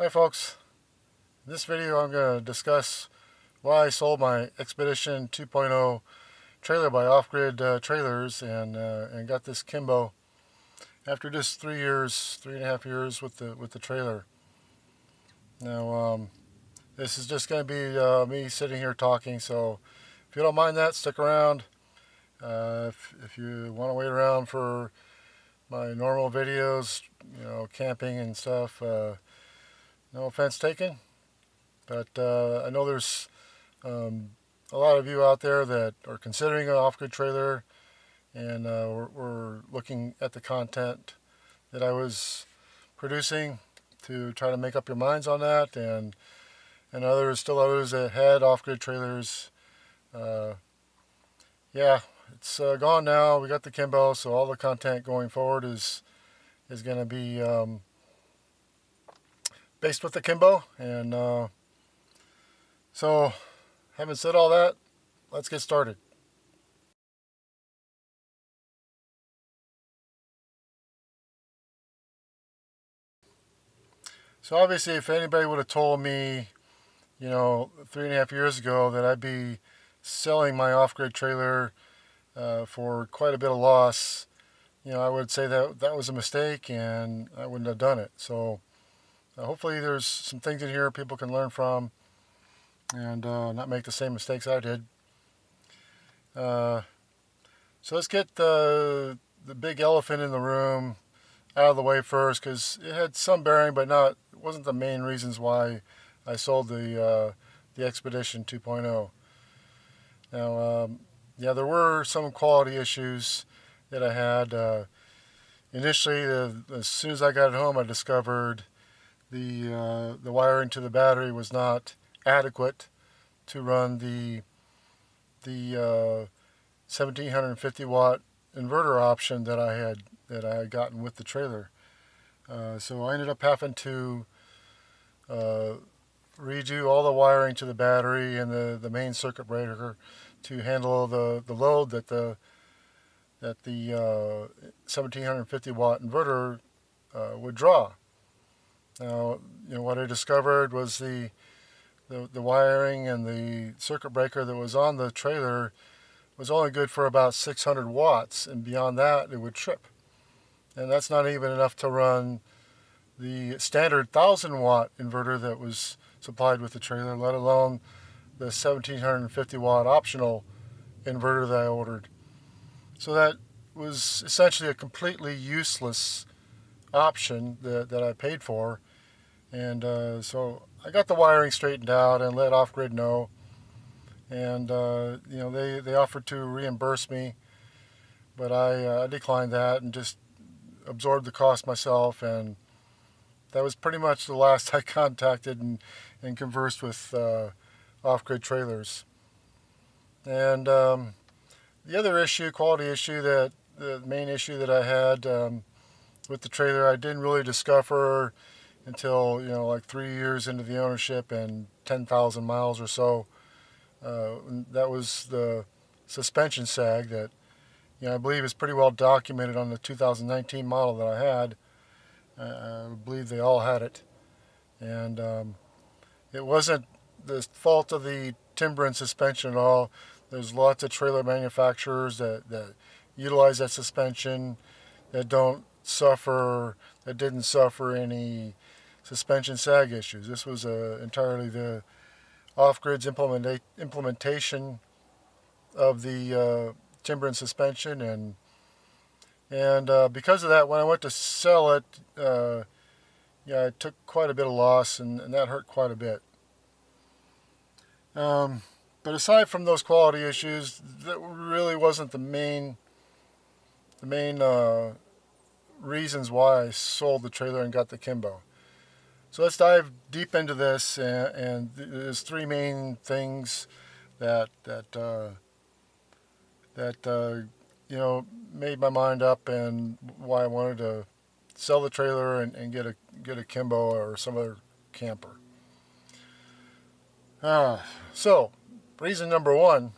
Hi folks, in this video I'm going to discuss why I sold my Expedition 2.0 trailer by Off Grid Trailers and got this Kimbo after just 3.5 years with the trailer. Now this is just going to be me sitting here talking, so if you don't mind that, stick around. If you want to wait around for my normal videos, camping and stuff, no offense taken. But I know there's a lot of you out there that are considering an off-grid trailer, and we're looking at the content that I was producing to try to make up your minds on that, and still others that had off-grid trailers. Yeah, it's gone now. We got the Kimbo, so all the content going forward is going to be based with the Kimbo, and so having said all that, let's get started. So obviously, if anybody would have told me, 3.5 years ago that I'd be selling my off-grid trailer for quite a bit of loss, I would say that was a mistake and I wouldn't have done it. So hopefully there's some things in here people can learn from and not make the same mistakes I did. So let's get the big elephant in the room out of the way first, because it had some bearing, but it wasn't the main reasons why I sold the Expedition 2.0. Now, yeah, there were some quality issues that I had. Initially, as soon as I got it home, I discovered the wiring to the battery was not adequate to run the 1750 watt inverter option that I had gotten with the trailer. So I ended up having to redo all the wiring to the battery and the main circuit breaker to handle the load that the 1750 watt inverter would draw. Now, what I discovered was the wiring and the circuit breaker that was on the trailer was only good for about 600 watts, and beyond that it would trip. And that's not even enough to run the standard 1000 watt inverter that was supplied with the trailer, let alone the 1750 watt optional inverter that I ordered. So that was essentially a completely useless option that I paid for. And so I got the wiring straightened out and let Off Grid know. And they offered to reimburse me, but I declined that and just absorbed the cost myself. And that was pretty much the last I contacted and conversed with off-grid trailers. And the other issue, quality issue, the main issue that I had with the trailer, I didn't really discover until like 3 years into the ownership and 10,000 miles or so. That was the suspension sag that I believe is pretty well documented on the 2019 model that I had. I believe they all had it, and it wasn't the fault of the timber and suspension at all. There's lots of trailer manufacturers that utilize that suspension that didn't suffer any suspension sag issues. This was entirely the off-grid's implementation of the timber and suspension, and because of that, when I went to sell it, I took quite a bit of loss, and that hurt quite a bit. But aside from those quality issues, that really wasn't the main reasons why I sold the trailer and got the Kimbo. So let's dive deep into this, and there's three main things that made my mind up and why I wanted to sell the trailer and get a Kimbo or some other camper. So reason number one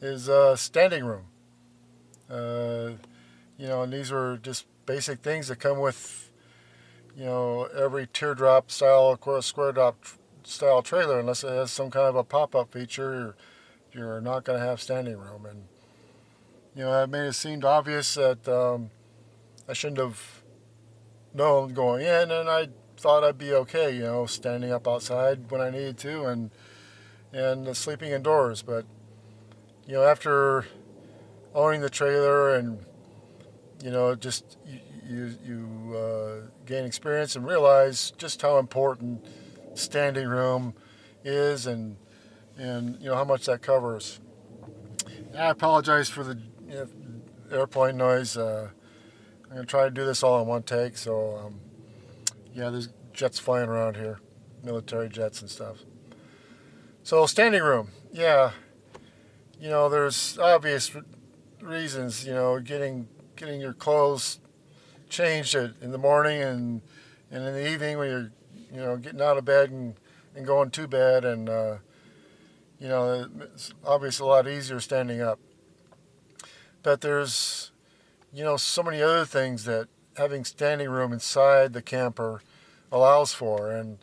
is standing room. And these were just basic things that come with every teardrop style or square drop style trailer unless it has some kind of a pop-up feature. You're not going to have standing room, and that made it seemed obvious that I shouldn't have known going in, and I thought I'd be okay, standing up outside when I needed to, and sleeping indoors. But after owning the trailer and just you gain experience and realize just how important standing room is, and how much that covers. I apologize for the airplane noise. I'm gonna try to do this all in one take. So there's jets flying around here, military jets and stuff. So standing room, yeah, there's obvious reasons. Getting your clothes changed in the morning and in the evening when you're getting out of bed and going to bed, and it's obviously a lot easier standing up. But there's so many other things that having standing room inside the camper allows for, and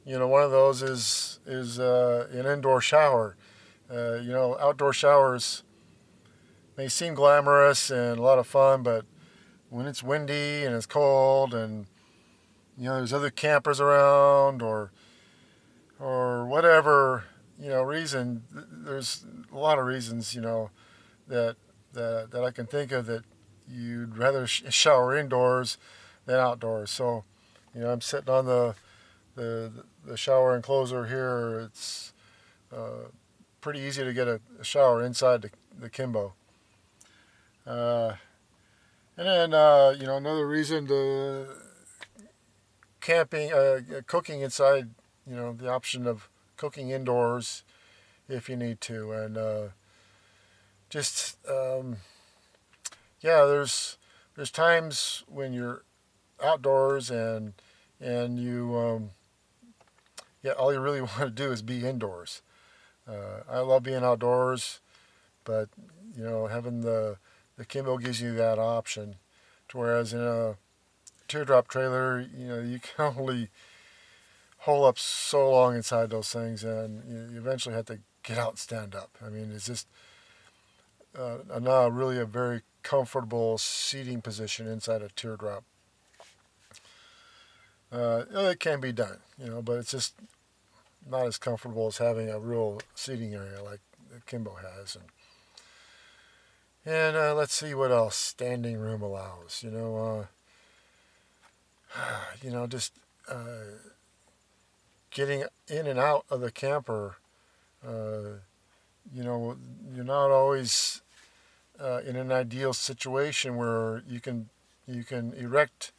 one of those is an indoor shower. Outdoor showers may seem glamorous and a lot of fun, but when it's windy and it's cold and there's other campers around or whatever reason, there's a lot of reasons that that I can think of that you'd rather shower indoors than outdoors. So I'm sitting on the shower enclosure here. It's pretty easy to get a shower inside the Kimbo. And then another reason to camping, cooking inside. The option of cooking indoors if you need to, and just there's times when you're outdoors and you all you really want to do is be indoors. I love being outdoors, but having the Kimbo gives you that option. To whereas in a teardrop trailer, you can only hole up so long inside those things, and you eventually have to get out and stand up. I mean, it's just not really a very comfortable seating position inside a teardrop. It can be done, but it's just not as comfortable as having a real seating area like Kimbo has. And let's see what else standing room allows. Just getting in and out of the camper. You're not always in an ideal situation where you can erect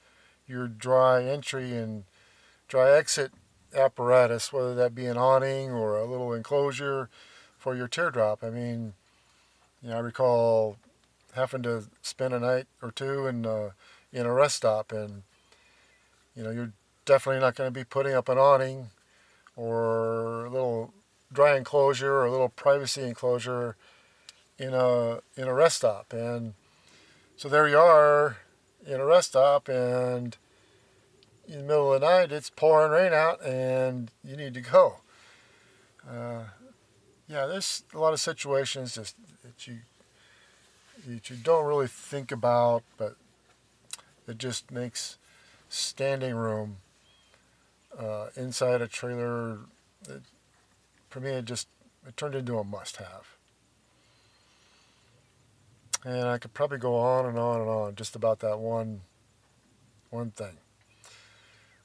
your dry entry and dry exit apparatus, whether that be an awning or a little enclosure for your teardrop. I mean, I recall having to spend a night or two in a rest stop, and you're definitely not going to be putting up an awning or a little dry enclosure or a little privacy enclosure in a rest stop. And so there you are in a rest stop, and in the middle of the night it's pouring rain out and you need to go. There's a lot of situations just that you don't really think about, but it just makes standing room inside a trailer. For me, it turned into a must-have. And I could probably go on and on and on just about that one thing.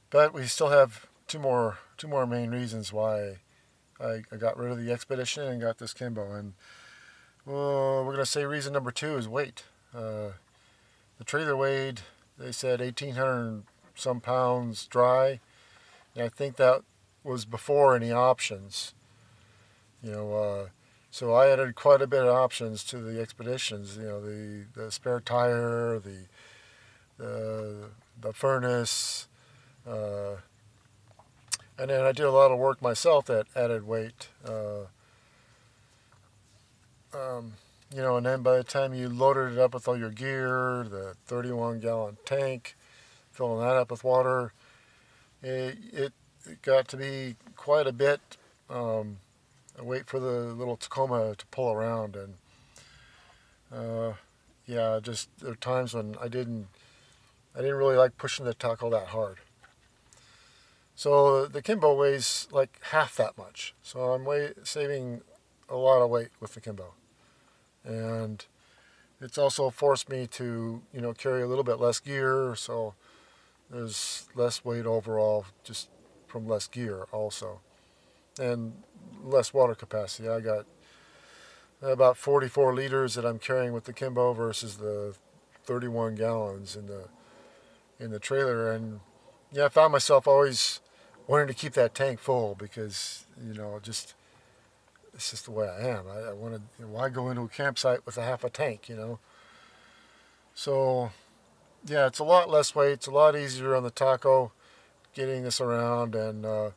But we still have two more main reasons why I got rid of the Expedition and got this Kimbo. And we're going to say reason number 2 is weight. The trailer weighed, they said, 1,800 some pounds dry. And I think that was before any options. So I added quite a bit of options to the Expeditions. The spare tire, the furnace, and then I did a lot of work myself that added weight. And then by the time you loaded it up with all your gear, the 31-gallon tank, filling that up with water, It got to be quite a bit. Um, I wait for the little Tacoma to pull around, and uh, yeah, just there are times when I didn't really like pushing the tackle that hard. So the Kimbo weighs like half that much. So I'm saving a lot of weight with the Kimbo, and it's also forced me to carry a little bit less gear. So there's less weight overall just from less gear also, and less water capacity. I got about 44 liters that I'm carrying with the Kimbo versus the 31 gallons in the trailer, and yeah, I found myself always wanting to keep that tank full because just it's just the way I am. I wanted why go into a campsite with a half a tank. So yeah, it's a lot less weight. It's a lot easier on the taco getting this around, and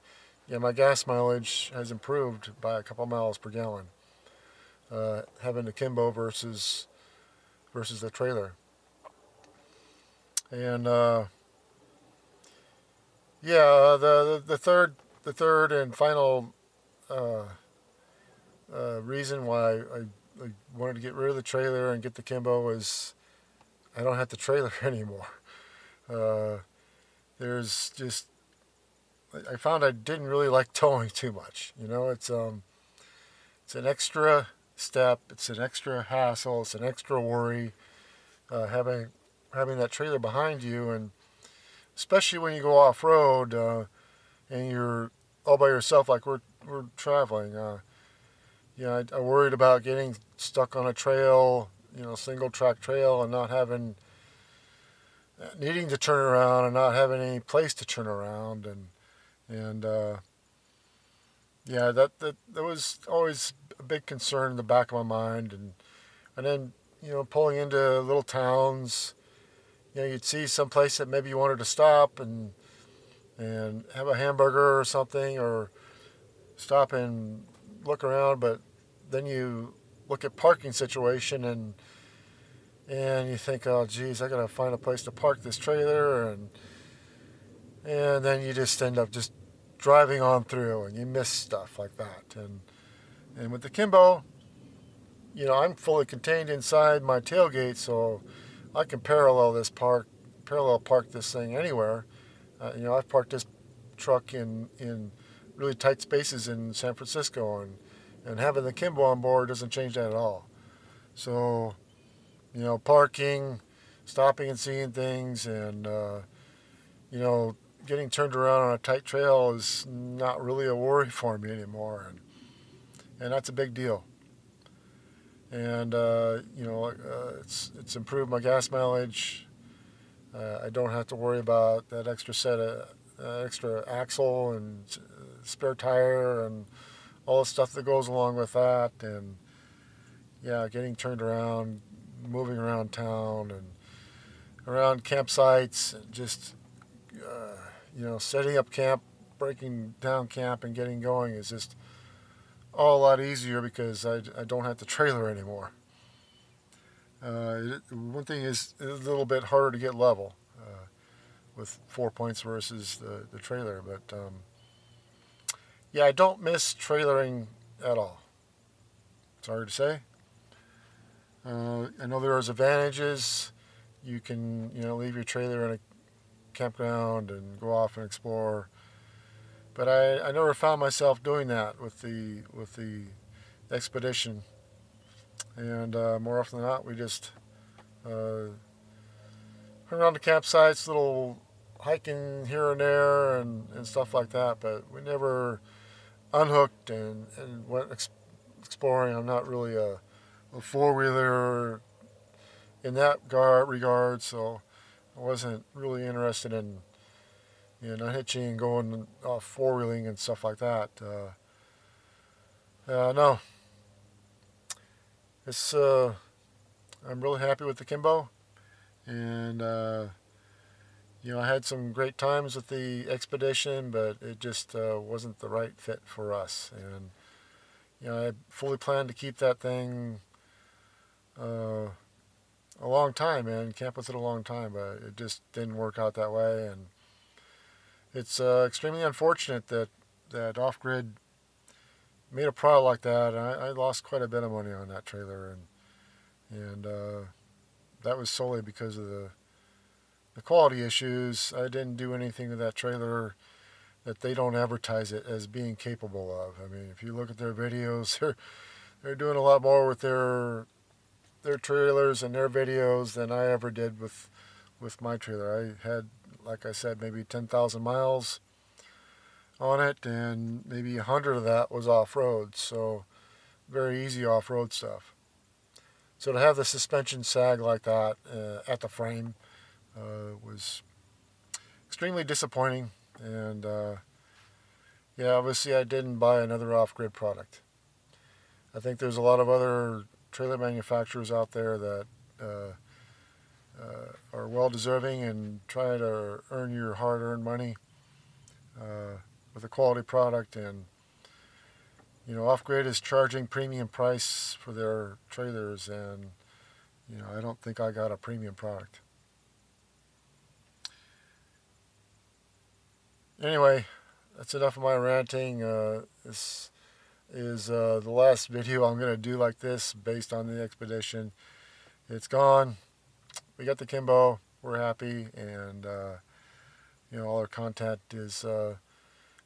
yeah, my gas mileage has improved by a couple miles per gallon. Having the Kimbo versus the trailer, and yeah, the third and final uh, reason why I wanted to get rid of the trailer and get the Kimbo is I don't have the trailer anymore. Uh, there's just I found I didn't really like towing too much. It's an extra step. It's an extra hassle. It's an extra worry having that trailer behind you, and especially when you go off road and you're all by yourself, like we're traveling. I worried about getting stuck on a trail, single track trail, and not having needing to turn around and not having any place to turn around, and yeah, that was always a big concern in the back of my mind, and then pulling into little towns, you'd see some place that maybe you wanted to stop and have a hamburger or something, or stop and look around, but then you look at parking situation and you think, oh geez, I gotta find a place to park this trailer, and then you just end up just driving on through and you miss stuff like that. And with the Kimbo, I'm fully contained inside my tailgate, so I can parallel park this thing anywhere. I've parked this truck in really tight spaces in San Francisco, and having the Kimbo on board doesn't change that at all. So, parking, stopping and seeing things, and you know, getting turned around on a tight trail is not really a worry for me anymore, and that's a big deal. And it's improved my gas mileage. I don't have to worry about that extra axle and spare tire and all the stuff that goes along with that. And yeah, getting turned around, moving around town and around campsites, and just setting up camp, breaking down camp, and getting going is just all a lot easier because I don't have the trailer anymore. One thing is a little bit harder to get level with 4 points versus the trailer, but yeah, I don't miss trailering at all. It's hard to say. I know there's advantages. You can leave your trailer in a campground and go off and explore, but I never found myself doing that with the expedition. And more often than not, we just around the campsites, little hiking here and there, and stuff like that. But we never unhooked and went exploring. I'm not really a four wheeler in that regard, so I wasn't really interested in not hitching and going off four wheeling and stuff like that. No, it's I'm really happy with the Kimbo, and I had some great times with the expedition, but it just wasn't the right fit for us. And I fully planned to keep that thing uh, a long time, man. Camp with it a long time, but it just didn't work out that way. And It's extremely unfortunate that Off-Grid made a product like that, and I lost quite a bit of money on that trailer, and that was solely because of the quality issues. I didn't do anything with that trailer that they don't advertise it as being capable of. I mean, if you look at their videos, they're doing a lot more with their trailers and their videos than I ever did with my trailer. I had, like I said, maybe 10,000 miles on it, and maybe 100 of that was off-road, so very easy off-road stuff. So to have the suspension sag like that at the frame was extremely disappointing, and yeah, obviously I didn't buy another off-grid product. I think there's a lot of other trailer manufacturers out there that are well deserving and try to earn your hard-earned money with a quality product. And Off-Grid is charging premium price for their trailers, and I don't think I got a premium product. Anyway, that's enough of my ranting. This is the last video I'm going to do like this based on the expedition. It's gone. We got the Kimbo. We're happy, and all our content is going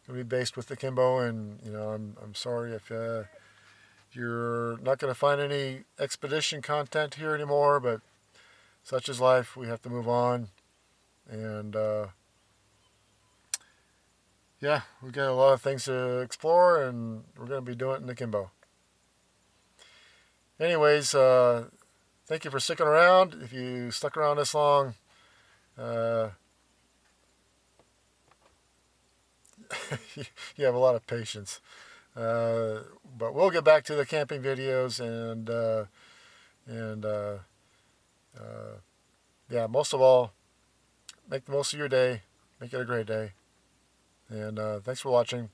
to be based with the Kimbo. And I'm sorry if you're not going to find any expedition content here anymore, but such is life. We have to move on, and yeah, we've got a lot of things to explore, and we're going to be doing it in the Kimbo. Anyways, thank you for sticking around. If you stuck around this long, you have a lot of patience. But we'll get back to the camping videos, and yeah, most of all, make the most of your day. Make it a great day. And thanks for watching.